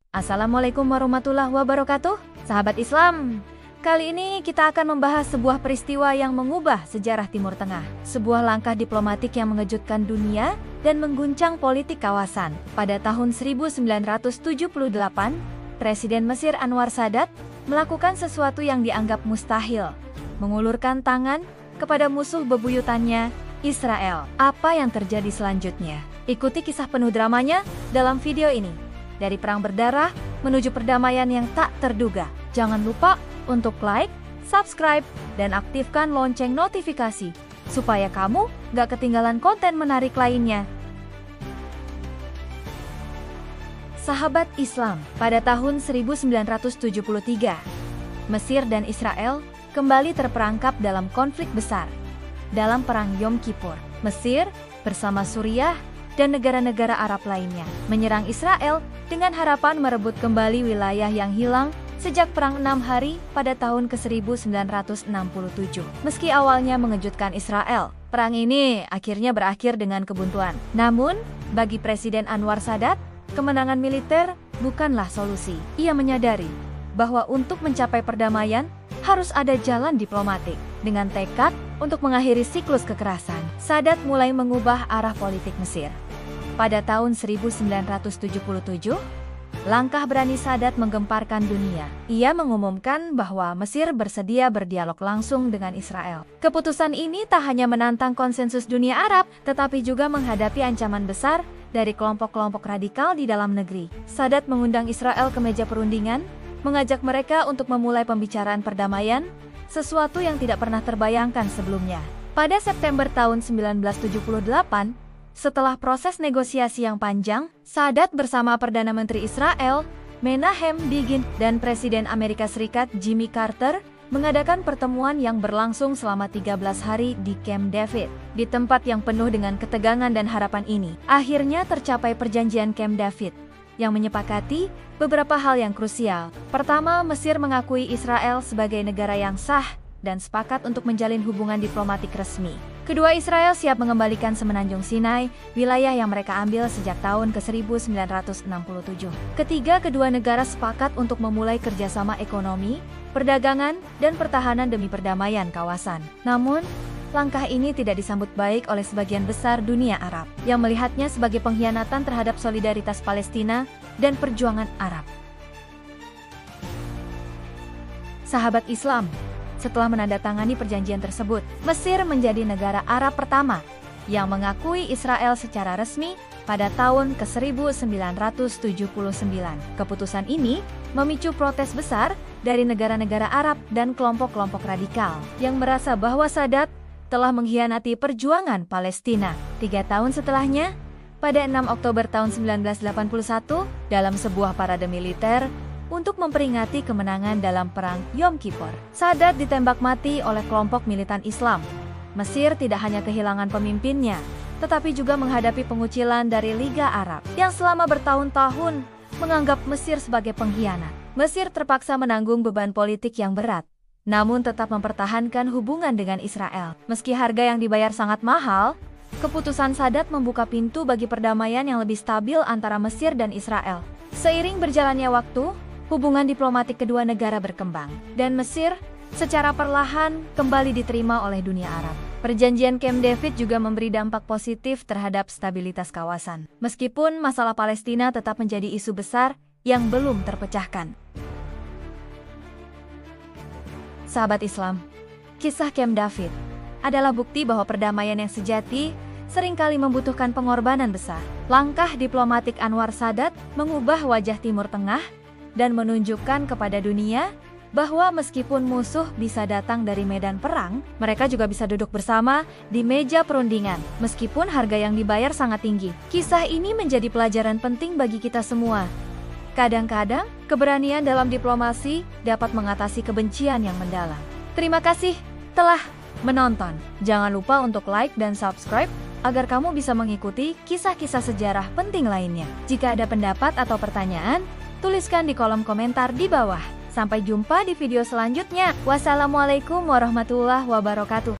Assalamualaikum warahmatullahi wabarakatuh, sahabat Islam. Kali ini kita akan membahas sebuah peristiwa yang mengubah sejarah Timur Tengah. Sebuah langkah diplomatik yang mengejutkan dunia dan mengguncang politik kawasan. Pada tahun 1978, Presiden Mesir Anwar Sadat melakukan sesuatu yang dianggap mustahil, mengulurkan tangan kepada musuh bebuyutannya, Israel. Apa yang terjadi selanjutnya? Ikuti kisah penuh dramanya dalam video ini. Dari perang berdarah menuju perdamaian yang tak terduga. Jangan lupa untuk like, subscribe, dan aktifkan lonceng notifikasi supaya kamu gak ketinggalan konten menarik lainnya. Sahabat Islam, pada tahun 1973, Mesir dan Israel kembali terperangkap dalam konflik besar. Dalam Perang Yom Kippur, Mesir bersama Suriah dan negara-negara Arab lainnya menyerang Israel dengan harapan merebut kembali wilayah yang hilang sejak Perang 6 Hari pada tahun ke-1967. Meski awalnya mengejutkan Israel, perang ini akhirnya berakhir dengan kebuntuan. Namun, bagi Presiden Anwar Sadat, kemenangan militer bukanlah solusi. Ia menyadari bahwa untuk mencapai perdamaian harus ada jalan diplomatik. Dengan tekad untuk mengakhiri siklus kekerasan, Sadat mulai mengubah arah politik Mesir. Pada tahun 1977, langkah berani Sadat menggemparkan dunia. Ia mengumumkan bahwa Mesir bersedia berdialog langsung dengan Israel. Keputusan ini tak hanya menantang konsensus dunia Arab, tetapi juga menghadapi ancaman besar dari kelompok-kelompok radikal di dalam negeri. Sadat mengundang Israel ke meja perundingan, mengajak mereka untuk memulai pembicaraan perdamaian, sesuatu yang tidak pernah terbayangkan sebelumnya. Pada September tahun 1978, setelah proses negosiasi yang panjang, Sadat bersama Perdana Menteri Israel, Menachem Begin, dan Presiden Amerika Serikat Jimmy Carter mengadakan pertemuan yang berlangsung selama 13 hari di Camp David. Di tempat yang penuh dengan ketegangan dan harapan ini, akhirnya tercapai perjanjian Camp David yang menyepakati beberapa hal yang krusial. Pertama, Mesir mengakui Israel sebagai negara yang sah dan sepakat untuk menjalin hubungan diplomatik resmi. Kedua, Israel siap mengembalikan Semenanjung Sinai, wilayah yang mereka ambil sejak tahun ke-1967. Ketiga, kedua negara sepakat untuk memulai kerjasama ekonomi, perdagangan, dan pertahanan demi perdamaian kawasan. Namun, langkah ini tidak disambut baik oleh sebagian besar dunia Arab, yang melihatnya sebagai pengkhianatan terhadap solidaritas Palestina dan perjuangan Arab. Sahabat Islam, setelah menandatangani perjanjian tersebut, Mesir menjadi negara Arab pertama yang mengakui Israel secara resmi pada tahun ke-1979. Keputusan ini memicu protes besar dari negara-negara Arab dan kelompok-kelompok radikal yang merasa bahwa Sadat telah mengkhianati perjuangan Palestina. 3 tahun setelahnya, pada 6 Oktober tahun 1981, dalam sebuah parade militer untuk memperingati kemenangan dalam Perang Yom Kippur, Sadat ditembak mati oleh kelompok militan Islam. Mesir tidak hanya kehilangan pemimpinnya, tetapi juga menghadapi pengucilan dari Liga Arab yang selama bertahun-tahun menganggap Mesir sebagai pengkhianat. Mesir terpaksa menanggung beban politik yang berat, namun tetap mempertahankan hubungan dengan Israel. Meski harga yang dibayar sangat mahal, keputusan Sadat membuka pintu bagi perdamaian yang lebih stabil antara Mesir dan Israel. Seiring berjalannya waktu, hubungan diplomatik kedua negara berkembang, dan Mesir secara perlahan kembali diterima oleh dunia Arab. Perjanjian Camp David juga memberi dampak positif terhadap stabilitas kawasan, meskipun masalah Palestina tetap menjadi isu besar yang belum terpecahkan. Sahabat Islam, kisah Camp David adalah bukti bahwa perdamaian yang sejati seringkali membutuhkan pengorbanan besar. Langkah diplomatik Anwar Sadat mengubah wajah Timur Tengah dan menunjukkan kepada dunia bahwa meskipun musuh bisa datang dari medan perang, mereka juga bisa duduk bersama di meja perundingan, meskipun harga yang dibayar sangat tinggi. Kisah ini menjadi pelajaran penting bagi kita semua. Kadang-kadang, keberanian dalam diplomasi dapat mengatasi kebencian yang mendalam. Terima kasih telah menonton. Jangan lupa untuk like dan subscribe agar kamu bisa mengikuti kisah-kisah sejarah penting lainnya. Jika ada pendapat atau pertanyaan, tuliskan di kolom komentar di bawah. Sampai jumpa di video selanjutnya. Wassalamualaikum warahmatullahi wabarakatuh.